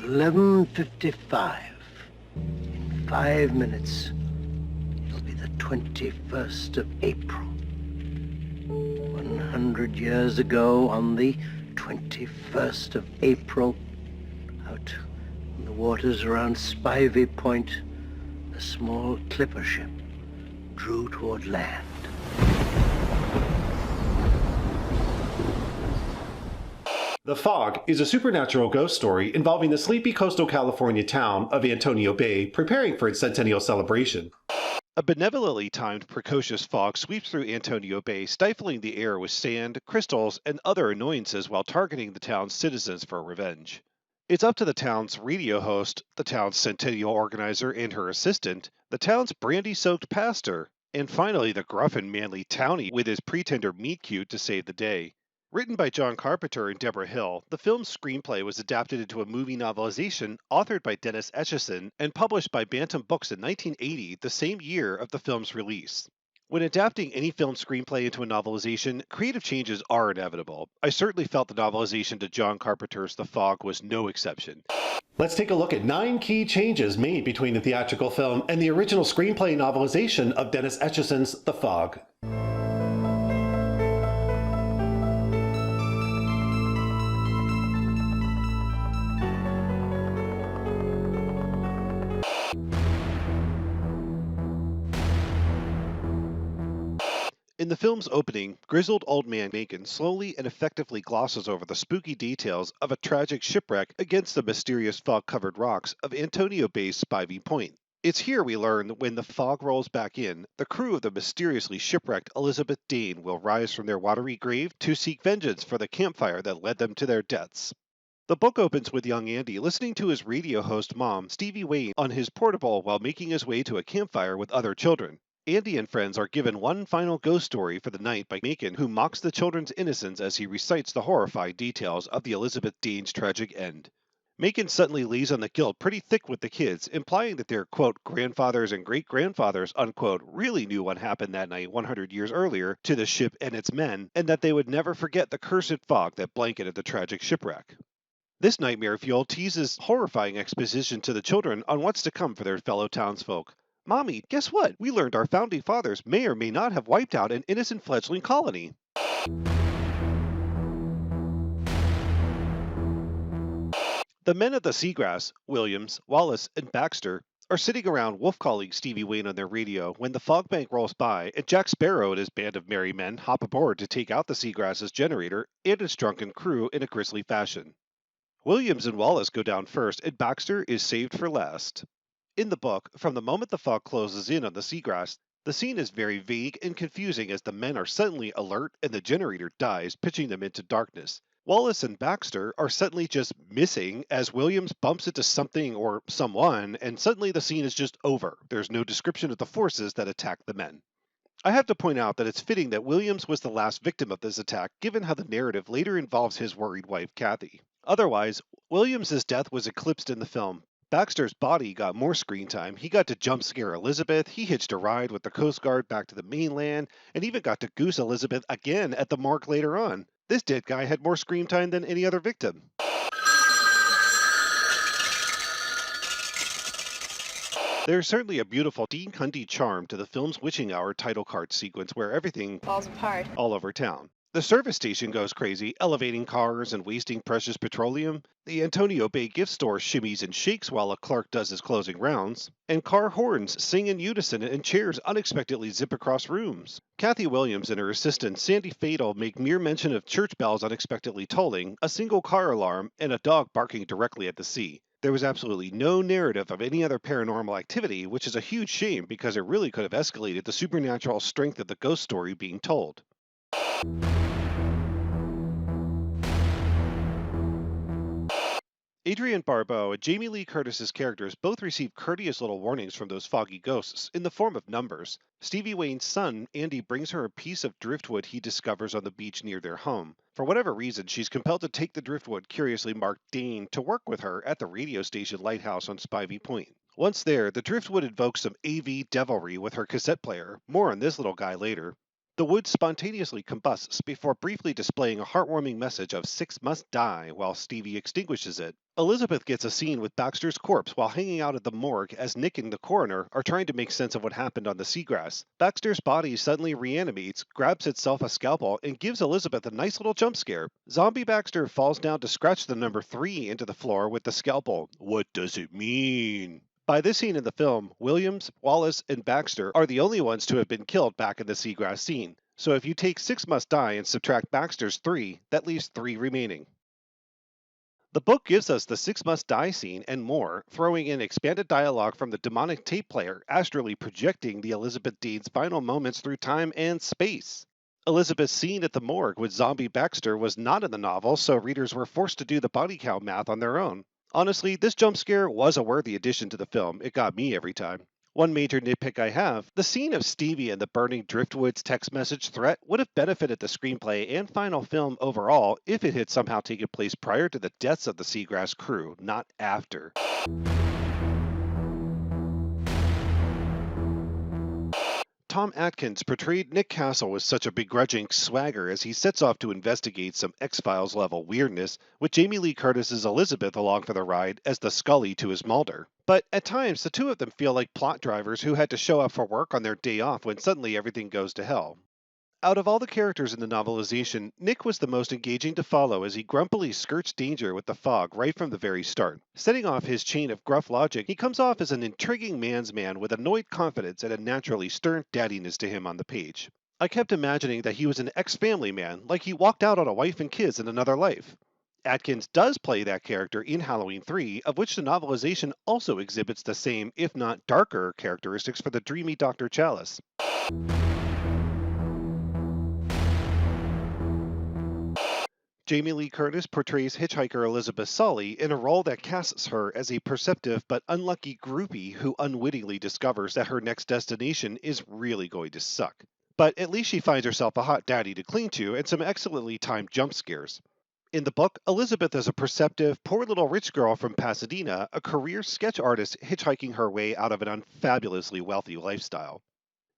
11:55. In 5 minutes, it'll be the 21st of April. 100 years ago, on the 21st of April, out on the waters around Spivey Point, a small clipper ship drew toward land. The Fog is a supernatural ghost story involving the sleepy coastal California town of Antonio Bay preparing for its centennial celebration. A benevolently timed precocious fog sweeps through Antonio Bay, stifling the air with sand, crystals, and other annoyances while targeting the town's citizens for revenge. It's up to the town's radio host, the town's centennial organizer and her assistant, the town's brandy-soaked pastor, and finally the gruff and manly townie with his pretender meet-cute to save the day. Written by John Carpenter and Debra Hill, the film's screenplay was adapted into a movie novelization authored by Dennis Etchison and published by Bantam Books in 1980, the same year of the film's release. When adapting any film screenplay into a novelization, creative changes are inevitable. I certainly felt the novelization to John Carpenter's The Fog was no exception. Let's take a look at 9 key changes made between the theatrical film and the original screenplay novelization of Dennis Etchison's The Fog. In the film's opening, grizzled old man Macon slowly and effectively glosses over the spooky details of a tragic shipwreck against the mysterious fog-covered rocks of Antonio Bay's Spivey Point. It's here we learn that when the fog rolls back in, the crew of the mysteriously shipwrecked Elizabeth Dane will rise from their watery grave to seek vengeance for the campfire that led them to their deaths. The book opens with young Andy listening to his radio host mom, Stevie Wayne, on his portable while making his way to a campfire with other children. Andy and friends are given one final ghost story for the night by Macon, who mocks the children's innocence as he recites the horrifying details of the Elizabeth Dane's tragic end. Macon suddenly lays on the guilt pretty thick with the kids, implying that their, quote, grandfathers and great-grandfathers, unquote, really knew what happened that night 100 years earlier to the ship and its men, and that they would never forget the cursed fog that blanketed the tragic shipwreck. This nightmare fuel teases horrifying exposition to the children on what's to come for their fellow townsfolk. Mommy, guess what? We learned our founding fathers may or may not have wiped out an innocent fledgling colony. The men of the Seagrass, Williams, Wallace, and Baxter, are sitting around wolf calling Stevie Wayne on their radio when the fog bank rolls by and Jack Sparrow and his band of merry men hop aboard to take out the Seagrass's generator and its drunken crew in a grisly fashion. Williams and Wallace go down first, and Baxter is saved for last. In the book, from the moment the fog closes in on the Seagrass, the scene is very vague and confusing as the men are suddenly alert and the generator dies, pitching them into darkness. Wallace and Baxter are suddenly just missing as Williams bumps into something or someone, and suddenly the scene is just over. There's no description of the forces that attack the men. I have to point out that it's fitting that Williams was the last victim of this attack, given how the narrative later involves his worried wife, Kathy. Otherwise, Williams's death was eclipsed in the film. Baxter's body got more screen time. He got to jump scare Elizabeth, he hitched a ride with the Coast Guard back to the mainland, and even got to goose Elizabeth again at the morgue later on. This dead guy had more screen time than any other victim. There's certainly a beautiful Dean Cundy charm to the film's witching hour title card sequence where everything falls apart all over town. The service station goes crazy, elevating cars and wasting precious petroleum. The Antonio Bay gift store shimmies and shakes while a clerk does his closing rounds. And car horns sing in unison and chairs unexpectedly zip across rooms. Kathy Williams and her assistant Sandy Fatal make mere mention of church bells unexpectedly tolling, a single car alarm, and a dog barking directly at the sea. There was absolutely no narrative of any other paranormal activity, which is a huge shame because it really could have escalated the supernatural strength of the ghost story being told. Adrienne Barbeau and Jamie Lee Curtis's characters both receive courteous little warnings from those foggy ghosts in the form of numbers. Stevie Wayne's son, Andy, brings her a piece of driftwood he discovers on the beach near their home. For whatever reason, she's compelled to take the driftwood curiously marked Dane to work with her at the radio station lighthouse on Spivey Point. Once there, the driftwood invokes some AV devilry with her cassette player. More on this little guy later. The wood spontaneously combusts before briefly displaying a heartwarming message of 6 must die while Stevie extinguishes it. Elizabeth gets a scene with Baxter's corpse while hanging out at the morgue as Nick and the coroner are trying to make sense of what happened on the seagrass. Baxter's body suddenly reanimates, grabs itself a scalpel, and gives Elizabeth a nice little jump scare. Zombie Baxter falls down to scratch the number 3 into the floor with the scalpel. What does it mean? By this scene in the film, Williams, Wallace, and Baxter are the only ones to have been killed back in the seagrass scene. So if you take 6 must die and subtract Baxter's 3, that leaves 3 remaining. The book gives us the 6 must die scene and more, throwing in expanded dialogue from the demonic tape player astrally projecting the Elizabeth Dean's final moments through time and space. Elizabeth's scene at the morgue with zombie Baxter was not in the novel, so readers were forced to do the body count math on their own. Honestly, this jump scare was a worthy addition to the film. It got me every time. One major nitpick I have, the scene of Stevie and the burning driftwood's text message threat would have benefited the screenplay and final film overall if it had somehow taken place prior to the deaths of the Seagrass crew, not after. Tom Atkins portrayed Nick Castle with such a begrudging swagger as he sets off to investigate some X-Files level weirdness, with Jamie Lee Curtis's Elizabeth along for the ride as the Scully to his Mulder. But at times, the two of them feel like plot drivers who had to show up for work on their day off when suddenly everything goes to hell. Out of all the characters in the novelization, Nick was the most engaging to follow as he grumpily skirts danger with the fog right from the very start. Setting off his chain of gruff logic, he comes off as an intriguing man's man with annoyed confidence and a naturally stern daddiness to him on the page. I kept imagining that he was an ex-family man, like he walked out on a wife and kids in another life. Atkins does play that character in Halloween 3, of which the novelization also exhibits the same, if not darker, characteristics for the dreamy Dr. Chalice. Jamie Lee Curtis portrays hitchhiker Elizabeth Sulley in a role that casts her as a perceptive but unlucky groupie who unwittingly discovers that her next destination is really going to suck. But at least she finds herself a hot daddy to cling to and some excellently timed jump scares. In the book, Elizabeth is a perceptive, poor little rich girl from Pasadena, a career sketch artist hitchhiking her way out of an unfabulously wealthy lifestyle.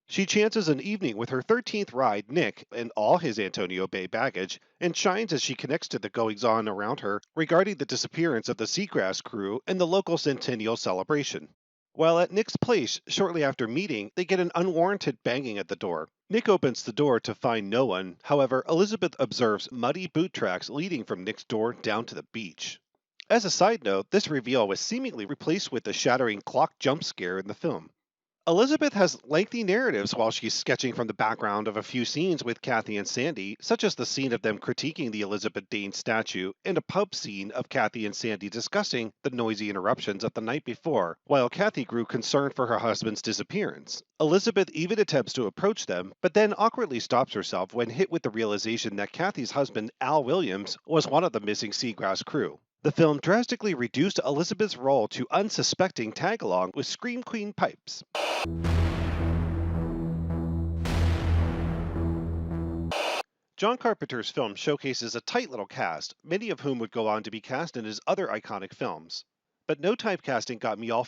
She chances an evening with her 13th ride, Nick, and all his Antonio Bay baggage, and shines as she connects to the goings-on around her regarding the disappearance of the Seagrass crew and the local centennial celebration. While at Nick's place, shortly after meeting, they get an unwarranted banging at the door. Nick opens the door to find no one. However, Elizabeth observes muddy boot tracks leading from Nick's door down to the beach. As a side note, this reveal was seemingly replaced with the shattering clock jump scare in the film. Elizabeth has lengthy narratives while she's sketching from the background of a few scenes with Kathy and Sandy, such as the scene of them critiquing the Elizabeth Dane statue and a pub scene of Kathy and Sandy discussing the noisy interruptions of the night before, while Kathy grew concerned for her husband's disappearance. Elizabeth even attempts to approach them, but then awkwardly stops herself when hit with the realization that Kathy's husband, Al Williams, was one of the missing Seagrass crew. The film drastically reduced Elizabeth's role to unsuspecting tag-along with Scream Queen pipes. John Carpenter's film showcases a tight little cast, many of whom would go on to be cast in his other iconic films. But no typecasting got me all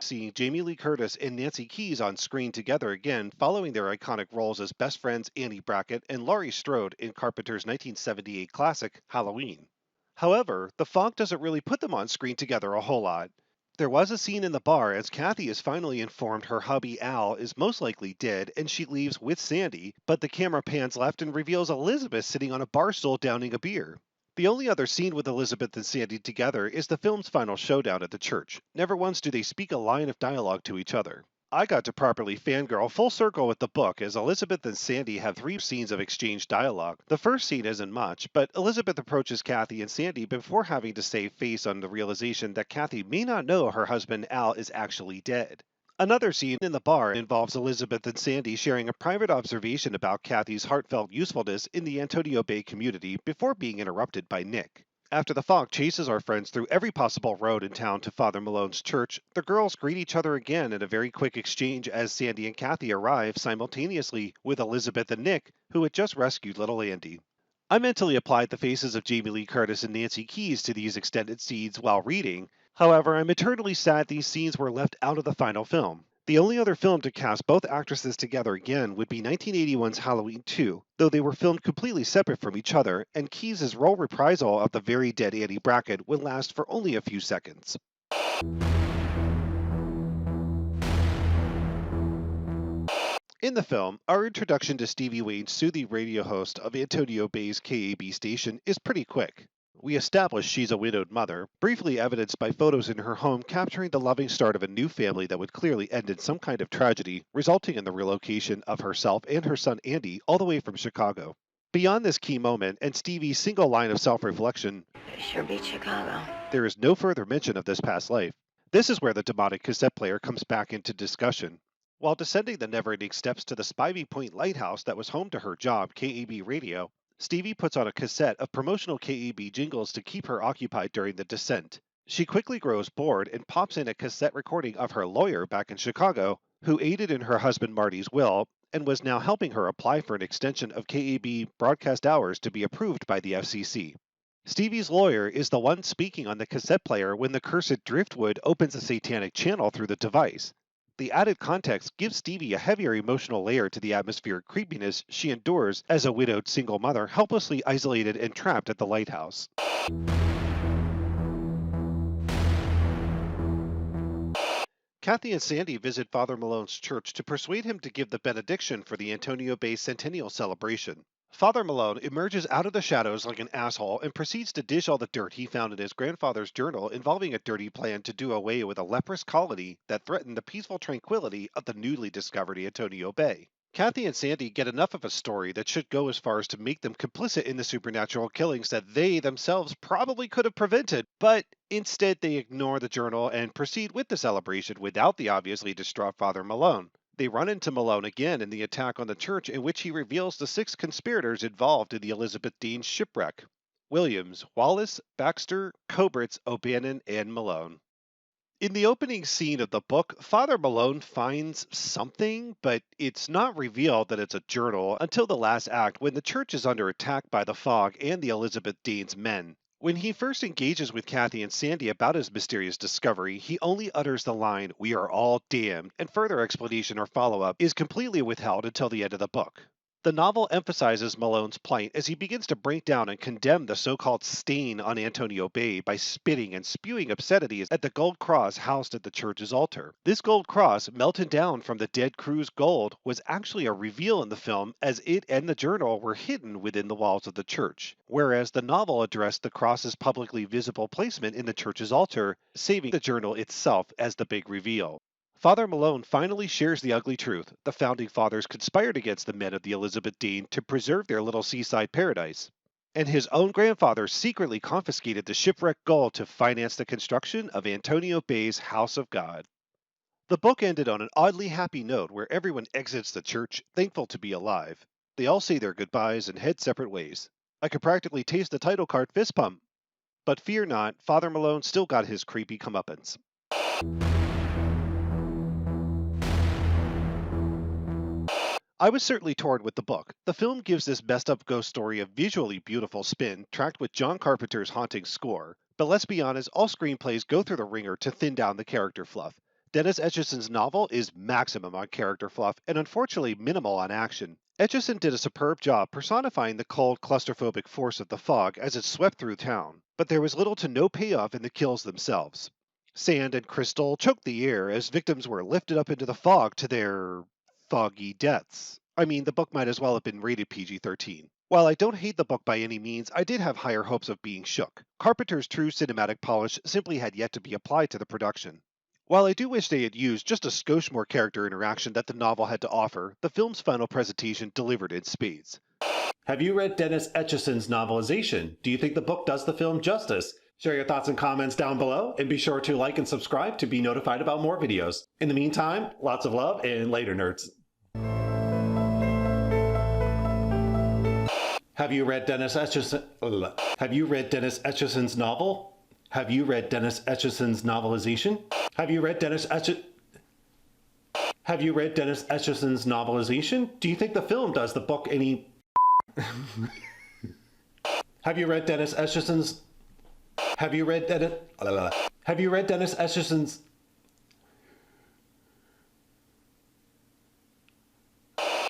seeing Jamie Lee Curtis and Nancy Kyes on screen together again following their iconic roles as best friends Annie Brackett and Laurie Strode in Carpenter's 1978 classic, Halloween. However, the fog doesn't really put them on screen together a whole lot. There was a scene in the bar as Kathy is finally informed her hubby Al is most likely dead and she leaves with Sandy, but the camera pans left and reveals Elizabeth sitting on a bar stool downing a beer. The only other scene with Elizabeth and Sandy together is the film's final showdown at the church. Never once do they speak a line of dialogue to each other. I got to properly fangirl full circle with the book as Elizabeth and Sandy have 3 scenes of exchanged dialogue. The first scene isn't much, but Elizabeth approaches Kathy and Sandy before having to save face on the realization that Kathy may not know her husband Al is actually dead. Another scene in the bar involves Elizabeth and Sandy sharing a private observation about Kathy's heartfelt usefulness in the Antonio Bay community before being interrupted by Nick. After the fog chases our friends through every possible road in town to Father Malone's church, the girls greet each other again in a very quick exchange as Sandy and Kathy arrive simultaneously with Elizabeth and Nick, who had just rescued little Andy. I mentally applied the faces of Jamie Lee Curtis and Nancy Kyes to these extended scenes while reading. However, I'm eternally sad these scenes were left out of the final film. The only other film to cast both actresses together again would be 1981's Halloween 2, though they were filmed completely separate from each other, and Keyes' role reprisal of the very dead Annie Brackett would last for only a few seconds. In the film, our introduction to Stevie Wayne, Sulley radio host of Antonio Bay's KAB station, is pretty quick. We establish she's a widowed mother, briefly evidenced by photos in her home capturing the loving start of a new family that would clearly end in some kind of tragedy, resulting in the relocation of herself and her son Andy all the way from Chicago. Beyond this key moment and Stevie's single line of self-reflection, "It sure beat Chicago," there is no further mention of this past life. This is where the demonic cassette player comes back into discussion. While descending the never-ending steps to the Spivey Point lighthouse that was home to her job, KAB Radio, Stevie puts on a cassette of promotional KAB jingles to keep her occupied during the descent. She quickly grows bored and pops in a cassette recording of her lawyer back in Chicago, who aided in her husband Marty's will and was now helping her apply for an extension of KAB broadcast hours to be approved by the FCC. Stevie's lawyer is the one speaking on the cassette player when the cursed driftwood opens a satanic channel through the device. The added context gives Stevie a heavier emotional layer to the atmospheric creepiness she endures as a widowed single mother helplessly isolated and trapped at the lighthouse. Kathy and Sandy visit Father Malone's church to persuade him to give the benediction for the Antonio Bay Centennial celebration. Father Malone emerges out of the shadows like an asshole and proceeds to dish all the dirt he found in his grandfather's journal involving a dirty plan to do away with a leprous colony that threatened the peaceful tranquility of the newly discovered Antonio Bay. Kathy and Sandy get enough of a story that should go as far as to make them complicit in the supernatural killings that they themselves probably could have prevented, but instead they ignore the journal and proceed with the celebration without the obviously distraught Father Malone. They run into Malone again in the attack on the church, in which he reveals the 6 conspirators involved in the Elizabeth Dean shipwreck: Williams, Wallace, Baxter, Cobritz, O'Bannon, and Malone. In the opening scene of the book, Father Malone finds something, but it's not revealed that it's a journal until the last act, when the church is under attack by the fog and the Elizabeth Dean's men. When he first engages with Kathy and Sandy about his mysterious discovery, he only utters the line, "We are all damned," and further explanation or follow-up is completely withheld until the end of the book. The novel emphasizes Malone's plight as he begins to break down and condemn the so-called stain on Antonio Bay by spitting and spewing obscenities at the gold cross housed at the church's altar. This gold cross, melted down from the dead crew's gold, was actually a reveal in the film, as it and the journal were hidden within the walls of the church, whereas the novel addressed the cross's publicly visible placement in the church's altar, saving the journal itself as the big reveal. Father Malone finally shares the ugly truth. The Founding Fathers conspired against the men of the Elizabeth Dean to preserve their little seaside paradise, and his own grandfather secretly confiscated the shipwrecked gold to finance the construction of Antonio Bay's House of God. The book ended on an oddly happy note where everyone exits the church, thankful to be alive. They all say their goodbyes and head separate ways. I could practically taste the title card fist pump. But fear not, Father Malone still got his creepy comeuppance. I was certainly torn with the book. The film gives this messed-up ghost story a visually beautiful spin, tracked with John Carpenter's haunting score. But let's be honest, all screenplays go through the ringer to thin down the character fluff. Dennis Etchison's novel is maximum on character fluff, and unfortunately minimal on action. Etchison did a superb job personifying the cold, claustrophobic force of the fog as it swept through town, but there was little to no payoff in the kills themselves. Sand and crystal choked the air as victims were lifted up into the fog to their foggy deaths. I mean, the book might as well have been rated PG-13. While I don't hate the book by any means, I did have higher hopes of being shook. Carpenter's true cinematic polish simply had yet to be applied to the production. While I do wish they had used just a skosh more character interaction that the novel had to offer, the film's final presentation delivered in spades. Have you read Dennis Etchison's Novelization? Do you think the book does the film justice? Share your thoughts and comments down below, and be sure to like and subscribe to be notified about more videos. In the meantime, lots of love, and later, nerds. Have you read Dennis Etchison's novel? Have you read Dennis Etchison's Novelization? Have you read Dennis Etchison's Novelization? Do you think the film does the book any... Have you read Dennis Etchison's... Have you read Dennis Etchison's...